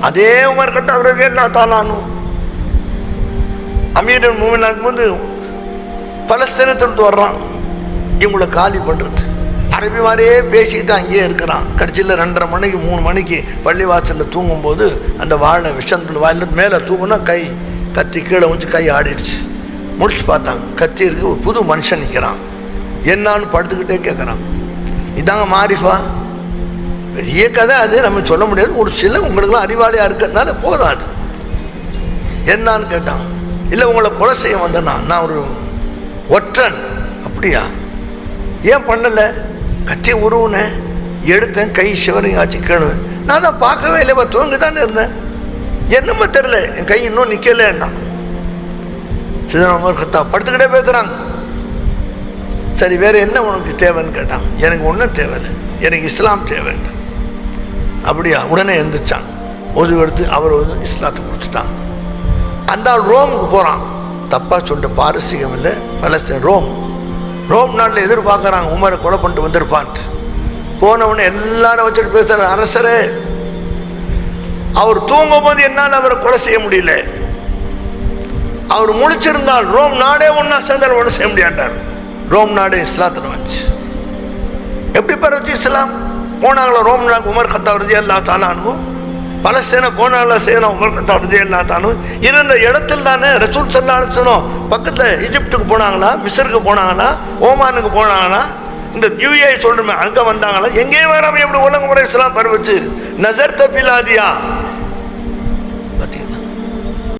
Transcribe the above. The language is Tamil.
அதே உமர் கத்தாப் ரலியல்லாஹு தஆலா அன்ஹு அமீருல் முஃமினீன் இருக்கும்போது பலஸ்தீனத்திலிருந்து வர்றான் இவங்களை காலி பண்ணுறது. அரபி மாதிரியே பேசிக்கிட்டு அங்கேயே இருக்கிறான். கடைசியில் 2:30 மணிக்கு 3 மணிக்கு பள்ளிவாசலில் தூங்கும்போது அந்த வாழை விஷம் வாயில் மேலே தூக்குனா கை கத்தி கீழே வந்து கை ஆடிடுச்சு. முடிச்சு பார்த்தாங்க, கத்தி இருக்கு. ஒரு புது மனுஷன் நிற்கிறான். என்னான்னு படுத்துக்கிட்டே கேட்குறான். இதாங்க மாரிஃபா. பெரிய கதை அது, நம்ம சொல்ல முடியாது. ஒரு சில உங்களுக்குலாம் அறிவாளியாக இருக்கிறதுனால போதும். அது என்னான்னு கேட்டான். இல்லை உங்களை கொலை செய்ய வந்தேன்னா, நான் ஒரு ஒற்றன். அப்படியா? ஏன் பண்ணலை? கத்தியை உருவுனேன், எடுத்தேன், கை சிவரிங் ஆச்சு கேளு. நான் தான் பார்க்கவே இல்லைப்பா, தூங்கி தானே இருந்தேன், என்னமோ தெரில, என் கை இன்னும் நிற்கலன்னா. உமர் கத்தாப் படுத்துக்கிட்டே பேசுகிறாங்க. சரி வேறு என்ன உனக்கு தேவைன்னு கேட்டான். எனக்கு ஒன்றும் தேவையில்லை, எனக்கு இஸ்லாம் தேவைன்னு. அப்படியா? உடனே எழுந்திரிச்சாங்க. உதவி எடுத்து அவர் வந்து இஸ்லாத்தை கொடுத்துட்டாங்க. அந்த ஆள் ரோமுக்கு போகிறான். தப்பாக சொல்லிட்டு பாரசீகம் இல்லை, பலஸ்தீன், ரோம் நாட்டில் எதிர்பார்க்குறாங்க உமரை கொலை பண்ணிட்டு வந்திருப்பான்ட்டு. போனவொடனே எல்லாரும் வச்சுட்டு பேசுகிற, அரசரே அவர் தூங்கும் போது என்னால் அவரை கொலை செய்ய முடியல, அவர் முழிச்சிருந்தால் ரோம் நாடே ஒன்றா சேர்ந்தால் ஒன்றும் செய்ய முடியாண்டார். ரோம் நாடு இஸ்லாத்தில் வந்துச்சு. எப்படி பரவச்சு இஸ்லாம்? போனாங்களா ரோம் நாடு உமர் கத்தாப் ரலியல்லாஹு தஆலா அன்ஹு. பலஸ்தீன போனாங்களா செய்யணும் உமர் கத்தாப் ரலியல்லாஹு தஆலா அன்ஹு. இருந்த இடத்துல தானே ரசூல் ஸல்லல்லாஹு அலைஹி வஸல்லம் பக்கத்தில் ஈஜிப்டுக்கு போனாங்களா, மிஸ்ருக்கு போனாங்களா, ஓமானுக்கு போனாங்களா, இந்த யூஏ சொல்றமே அங்கே வந்தாங்களா? எங்கேயும் வராமல் எப்படி உலக முறை இஸ்லாம் பரவச்சு? நசர் தபிலாதியா